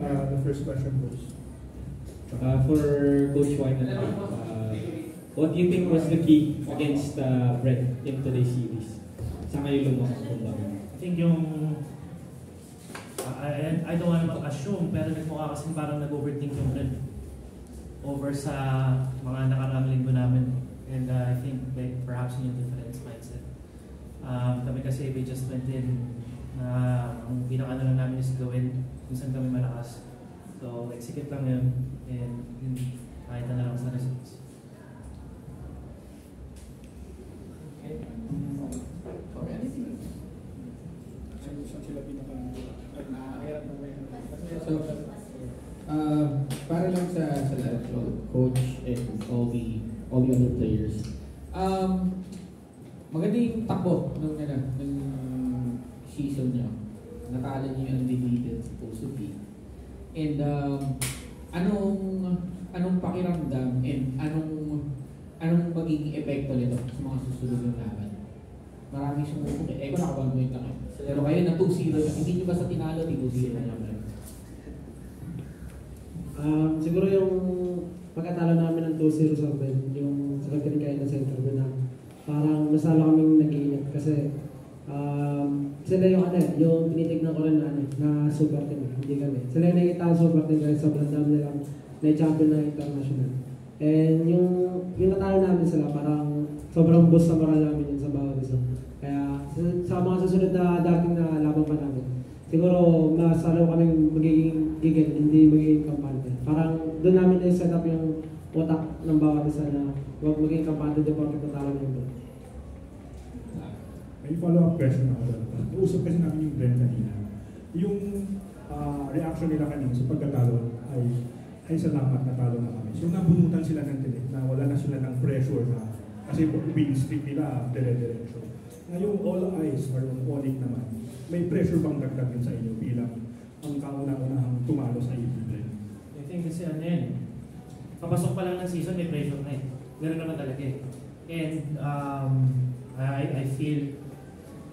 The first question goes. For Coach White, what do you think was the key against Brett in today's series? Saan kayo lumakas kumbaga? I think yung I don't want to assume, pero nagmukha kasi parang nag-overthink yung Brett over sa mga nakaraang linggo namin. And I think like, perhaps yung different mindset. Kami kasi we just went in ang pinaka lang namin is gawin kung saan kami malakas. So execute lang yun and yun, kahit na lang sa results. Okay. So, para lang sa lahat, coach and all the other players. Maganda yung takbo ng season niyo. Natalo niyo yung undefeated supposedly. And anong pakiramdam and anong magiging epekto nito sa mga susunod ng laban? Maraming sumubok eh. Ko naka 1 point lang eh. Pero kayo na 2-0 na. Hindi nyo basta tinalo, di 2-0 na lang. Siguro yung pagkatalo namin ng 2-0 sa Ben, yung sa kagkinin ng center na parang masalo kaming nag-iingat kasi sila yung tinitignan ko rin na super team, hindi kami. Sila yung nakikita ang super team kasi sobrang dami nilang na-champion na international. And yung natalo namin sila parang sobrang boost sa moral namin yun sa bawat isa. Kaya sa mga susunod na dating na laban pa namin, siguro mas kaming magiging gigil, hindi magiging kampante. Parang doon namin na-set up yung utak ng bawat isa na huwag magiging kampante doon bakit natalo niyo doon. May follow-up question ako doon. Usap kasi namin yung Brent kanina. Yung reaction nila kanina sa pagkatalo ay salamat na talo na kami. So nabunutan sila ng tinik na wala na sila ng pressure na kasi win streak nila dire-diretso. Ngayong all eyes are on Onyx naman, may pressure bang dagdag yun sa inyo bilang ang kauna-unahang tumalo sa Brent? I think kasi papasok pa lang ng season, may pressure na eh. Meron naman talaga eh. And I feel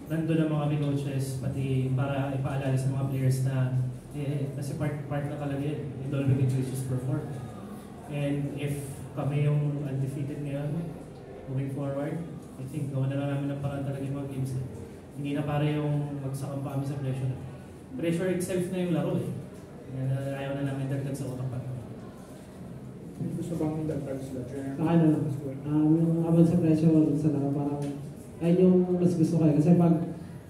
nandun ang mga coaches pati para ipaalala sa mga players na kasi part na talaga yun. It all we can do is just perform. And if kami yung undefeated ngayon, moving forward, I think gawa na lang namin ng parang talaga yung mga games. Hindi na para yung magsakang pa kami sa pressure. Pressure itself na yung laro eh. Ayaw na namin dagdag sa utak pa. Gusto bang dagdag sila? Yung abang sa pressure sa laro parang ayun yung mas gusto ko eh. Kasi pag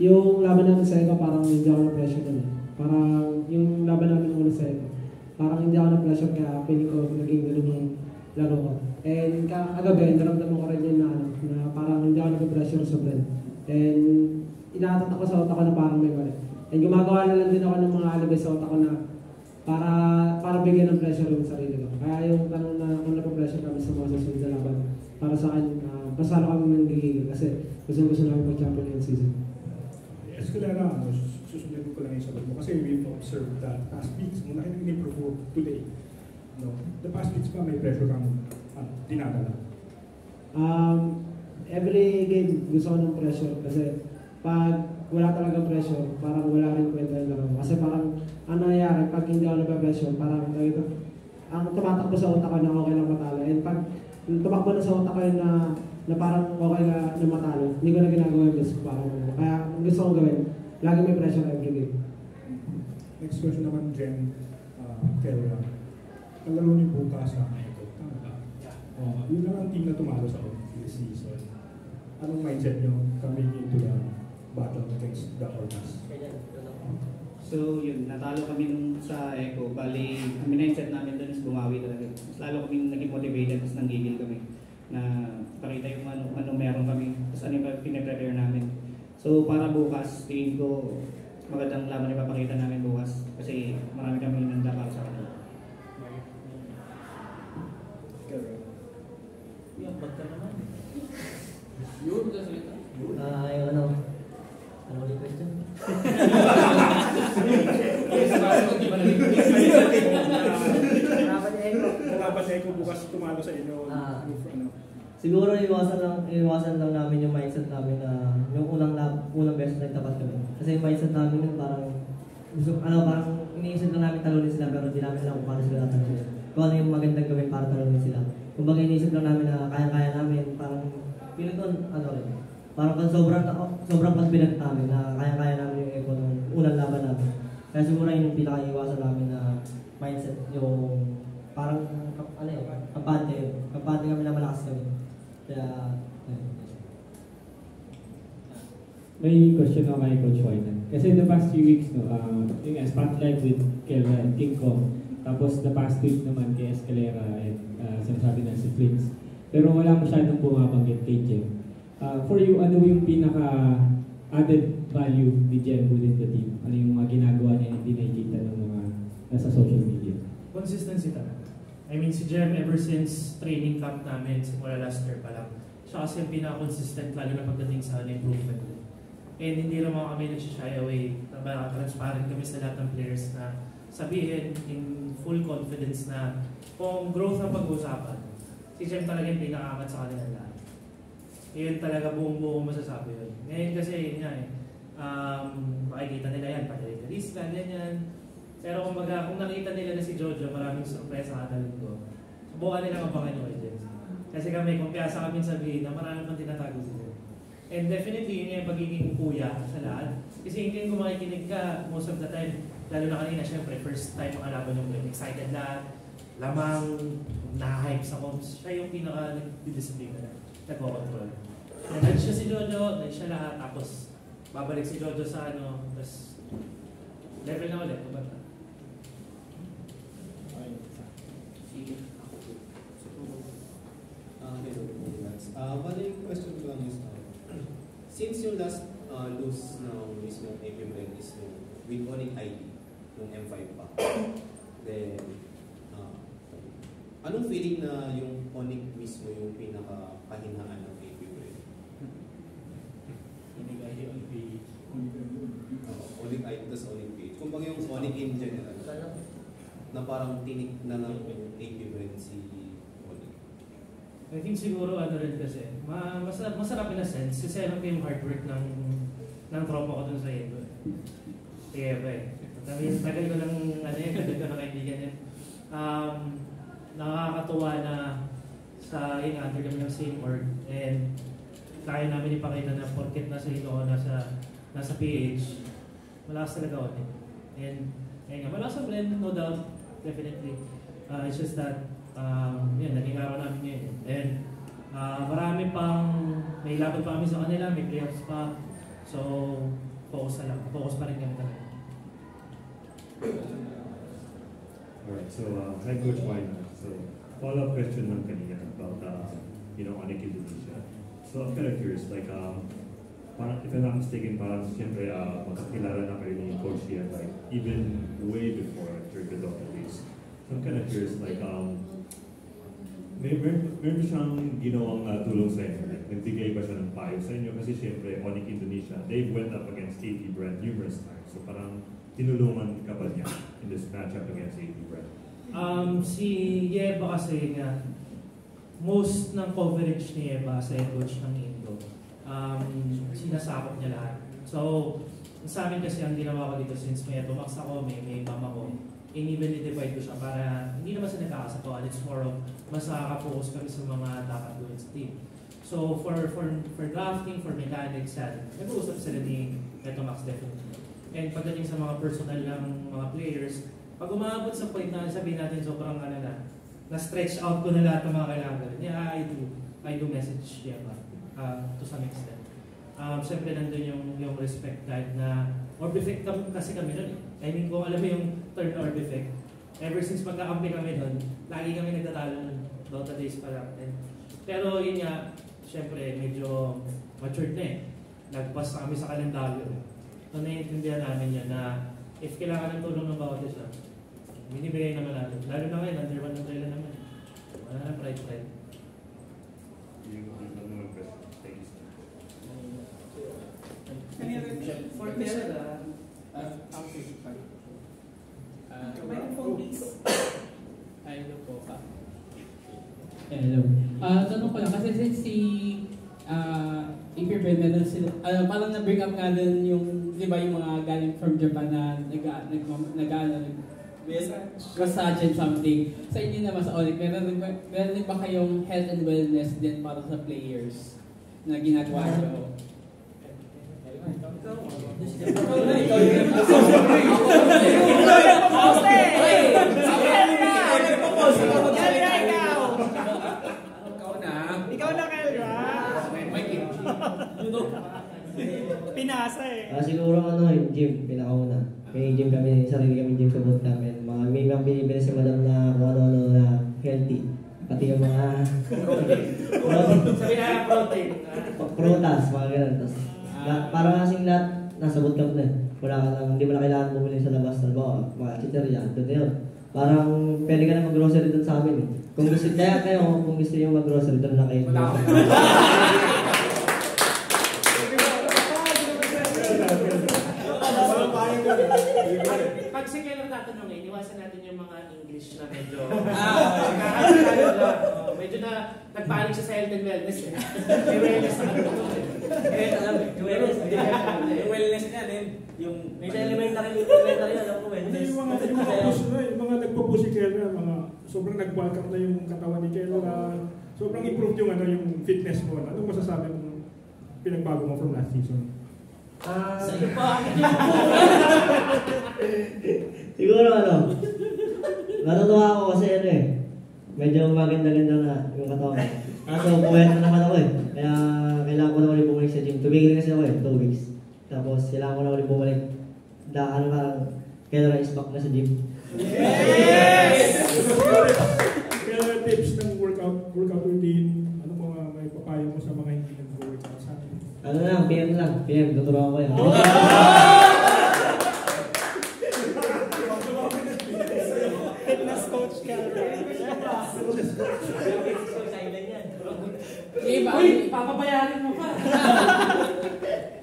yung laban namin sa Eko, parang hindi ako na-pressure nun eh. Parang yung laban namin muna sa Eko, parang hindi ako na-pressure kaya piling ko naging ganun yung laro ko. And kagabi, naramdaman ko rin yun na parang hindi ako nag-pressure sa Brent. And inaatat ako sa utak ko na parang may mali. And gumagawa na lang din ako ng mga alibay sa utak ko na para bigyan ng pressure yung sarili ko. Kaya yung tanong na kung nag-pressure kami sa mga susunod na laban, para sa akin, pasalo kami ng gigigil kasi gusto namin mag-champion yung season. Escalera, susunod ko lang yung sagot mo kasi we've observed that past weeks, muna kayo in-improve today. No? The past weeks pa may pressure kang dinadala? Every game gusto ko ng pressure kasi pag wala talagang pressure, parang wala rin kwenta yung laro. Kasi parang ano nangyayari, pag hindi ako nagpa-pressure, parang ang tumatakbo sa utak ko na okay lang matalo. And pag tumakbo na sa utak ko na parang okay na matalo, hindi ko na ginagawa yung gusto ko. Kaya gusto kong gawin, lagi may pressure every game. Next question naman, Jen, Kelra. Ang laro niyo bukas sa Eko, tama ba? Yun lang ang team na tumalo sa this season. Anong mindset niyo coming into the battle against the Orcas? So yun, natalo kami nung sa Eko. Bali, ang mindset namin doon is bumawi talaga. Mas lalo kami naging motivated, mas nanggigil kami na pakita yung ano meron kami, tapos ano yung pinaprepare namin. So para bukas, tingin ko magandang laban na ipapakita namin bukas kasi marami kami nanda para sa kanila. Yung ba't ka naman? Yun, kasi ano ulit question? Kalaban na Eko bukas tumalo sa inyo. Siguro iwasan lang namin yung mindset namin na yung unang beses na tapat kami. Kasi yung mindset namin yung parang iniisip lang namin talunin sila pero hindi namin alam kung paano sila talunin. Kung ano yung magandang gawin para talunin sila. Kumbaga iniisip lang namin na kaya-kaya namin, parang feeling ko, ano rin, parang sobrang confident namin na kaya-kaya namin yung Echo ng unang laban namin. Kaya siguro yun yung pinaka-iwasan namin na mindset, yung parang, ano yun, kampante kami na malakas kami. Kaya, May question ako kay Coach White. Kasi the past few weeks, no, yung spotlight with Kelvin and King Kong. Tapos the past week naman kay Escalera and sinasabi na si Flins. Pero wala masyadong bumabanggit kay Jem. For you, ano yung pinaka-added value ni Jem within the team? Ano yung mga ginagawa niya hindi nakikita ng mga nasa social media? Consistency talaga. I mean, si Jem ever since training camp namin, simula last year pa lang, siya kasi yung pinaka-consistent lalo na pagdating sa improvement. And hindi naman kami nagsishy away. Transparent kami sa lahat ng players na sabihin in full confidence na kung growth ang pag-uusapan, si Jem talaga yung pinakaangat sa kanila lahat. Yun talaga buong-buong masasabi yun. Ngayon kasi yun nga makikita nila yan, pati-release lang, ganyan. Pero kung nakita nila na si Jojo, maraming sorpresa kada linggo. Subukan nilang abangan yung agents. Kasi kami, kumpiyansa kami sabihin na maraming pang tinatago sila. And definitely, yun yung pagiging kuya sa lahat. Kasi hindi kung makikinig ka most of the time, lalo na kanina, syempre, first time makalaban yung game. Excited lahat, lamang, na-hype sa comms. Siya yung pinaka-nag-discipline na nag-control. Nag siya si Jojo, nag siya lahat, tapos babalik si Jojo sa tapos level na ulit. Bali, question ko lang is, since yung last lose ng mismo AP Brand is with Onic ID, yung M5 pa, then, anong feeling na yung Onic mismo yung pinaka-kahinaan ng AP Brand? Onic ID, Onic ID, tas Onic page. Kung yung Onic in general, na parang tinik na ng AP Brand si I think siguro rin kasi, masarap in a sense, kasi alam ko yung hard work ng tropa ko dun sa Edo. Kaya ba tagal ko ng kaibigan yun. Nakakatuwa na sa under kami ng same org and kaya namin ipakita na porket nasa ito ako nasa PH, malakas talaga ako din. And malakas ang blend, no doubt, definitely. It's just that naging araw namin ngayon. And marami may laban pa kami sa kanila, may playoffs pa. So, focus pa rin kami talaga. Alright, so hi Coach Wine. So, follow-up question ng kanina about, Onic Indonesia. So, I'm kind of curious, like, parang, if I'm not mistaken, parang siyempre magkakilala na kayo ni Coach Ian, like, even way before during the Dota days. So, I'm kind of curious, like, meron siyang ginawang tulong sa inyo? Like, nagbigay ba siya ng payo sa inyo? Kasi siyempre, Onic Indonesia, they went up against AP Brand numerous times. So parang tinulungan ka ba niya in this matchup against AP Brand? Si Yeba kasi nga, most ng coverage ni Yeba sa coach ng Indo, sinasakop niya lahat. So, sa amin kasi ang ginawa ko dito since may Etomax ako, may mama ko, in-evenly divide ko siya para hindi naman sa nagkakasapuan. It's more of mas nakaka-focus kami sa mga dapat gawin sa team. So for drafting, for mechanics, nag-uusap sila ni Etomax definitely. And pagdating sa mga personal ng mga players, pag umabot sa point na sabihin natin sobrang na-stretch out ko na lahat ng mga kailangan. Yeah, I do message to some extent. Siyempre nandun yung respect kahit na Orbifect kasi kami nun. I mean, kung alam mo yung term Orbifect, ever since magkakampi kami nun, lagi kami nagtatalo nun. Dota days pa lang. Pero yun nga, syempre, medyo matured na Nagpas na kami sa kalendaryo. So, naiintindihan namin yan na if kailangan ng tulong ng bawat isa, binibigay naman natin. Lalo na ngayon, under one umbrella naman. Wala na pride. For Canada, microphone please. Hello po. Hello. Tanong ko lang, kasi since si AP Brand, meron sila, parang na-bring up nga din yung, di ba, yung mga galing from Japan na massage and something. Sa inyo naman sa Onyx, meron din ba kayong health and wellness din para sa players na ginagawa nyo? Ikaw na, Kelra. Pinasa eh. Siguro yung gym, pinakauna. May gym kami, sarili kami gym sa boot namin. May mga binibili si madam na kung ano-ano na healthy. Pati yung mga Sabi na protein. prutas, mga ganun. Tapos, parang kasing lahat, nasa bootcamp na. Wala ka lang, hindi mo na kailangan bumili sa labas. Halimbawa, mga chicheria, doon na yun. Parang pwede ka na mag-grocery doon sa amin. Kung gusto kung gusto yung mag-grocery, doon lang kayo. Pag si Kailan tatanungin, iwasan natin yung mga English na medyo medyo na nagpanik siya sa health and wellness eh. May wellness na yung wellness niya din. Yung may elementary alam ko wellness. Yung mga nagpo-push si Kelra, mga sobrang nag-bulk up na yung katawan ni Kelra. Sobrang improved yung fitness mo. Anong masasabi mo pinagbago mo from last season? Sa'yo pa. Siguro natutuwa ako kasi medyo maganda-ganda na yung katawan. Kaso puwet na naman ako Kaya kailangan ko na ulit bumalik sa gym. Tumigil kasi ako 2 weeks. Tapos kailangan ko na ulit bumalik. Kailangan is back na sa gym. Yes! Kaya tips ng workout routine, ano mga may papayo mo sa mga hindi nag-workout sa atin? PM, tuturuan ko yan. Fitness coach ka. Yung iba, uy, papabayarin mo pa.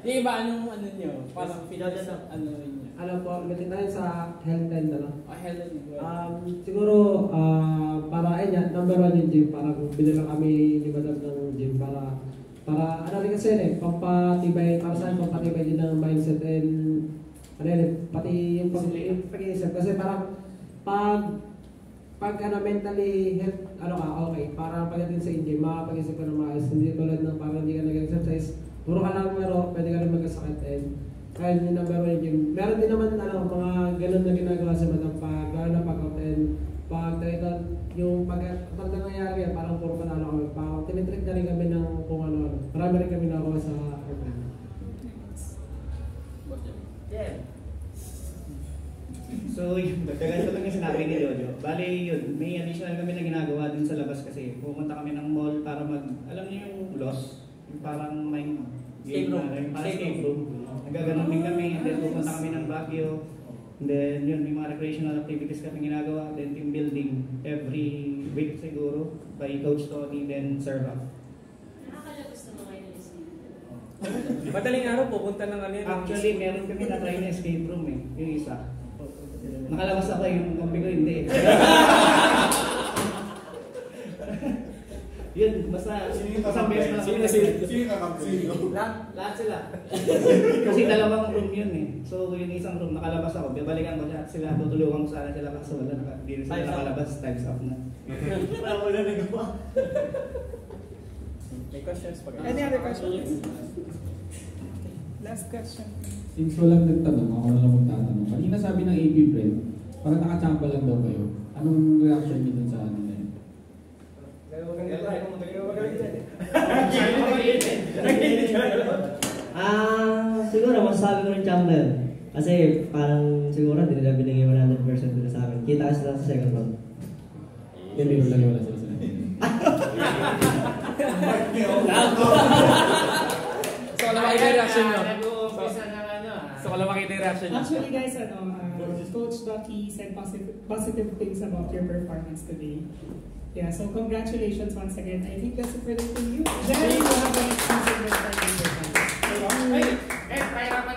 Yung iba, anong ano nyo? Parang pinagdas ano rin nyo? Ano po, ulitin tayo sa health and health and siguro, para number 1 yung gym. Parang binila kami ni Madam ng gym para rin kasi pampatibay, para saan pampatibay din ng mindset and pati yung pag-iisip. Kasi parang pag mentally health, okay, parang pagdating sa gym, makapag-isip ka ng maayos. Hindi tulad ng parang hindi ka nag-exercise, puro ka lang pwede ka rin magkasakit kaya yung number 1 yung gym. Meron din naman mga ganun na ginagawa sa Madam pag-out and yung pag nangyayari parang puro panalo kami. Tinitrick na rin kami ng kung ano. Marami rin kami nakuha sa airplane. Yeah. So, dagdagan ko lang yung sinabi ni Jojo. Bale, yun, may additional kami na ginagawa din sa labas kasi pumunta kami ng mall para alam niyo yung loss, yung parang may game na rin, parang escape room. Nagaganon din kami, and then pumunta kami ng Baguio. And then yun, may mga recreational activities kami ginagawa, then team building every week siguro by Coach Tony, then Sir Rock. Nakakalabas na mga kayo ng escape room? Madaling araw pupunta ng ano yan. Actually, meron kami na-try na escape room yung isa. Nakalabas ako yung kampi ko hindi. Yun, basta isang beses na lahat sila. Kasi dalawang room yun So yung isang room, nakalabas ako. Babalikan ko sila, tutulungan ko sana sila kaso wala hindi sila nakalabas, times up na. Wala nagawa. May questions pa Any other questions? Last question. Since walang nagtanong, ako na lang magtatanong. Kanina sabi ng AP Brand, parang nakachamba lang daw kayo. Anong reaction niyo dun sa ano na yun? Siguro masasabi ko rin chamber. Kasi parang siguro hindi nila binigay 100% nila sa amin. Kita kasi lang sa second round. Hindi lang wala sila sila. So, wala makita yung reaction nyo. So, wala makita yung reaction nyo. Actually guys, Coach Ducky said positive things about your performance today. Yeah, so congratulations once again. I think that's it for the you. Then you have an exclusive with our Hey, pahirapan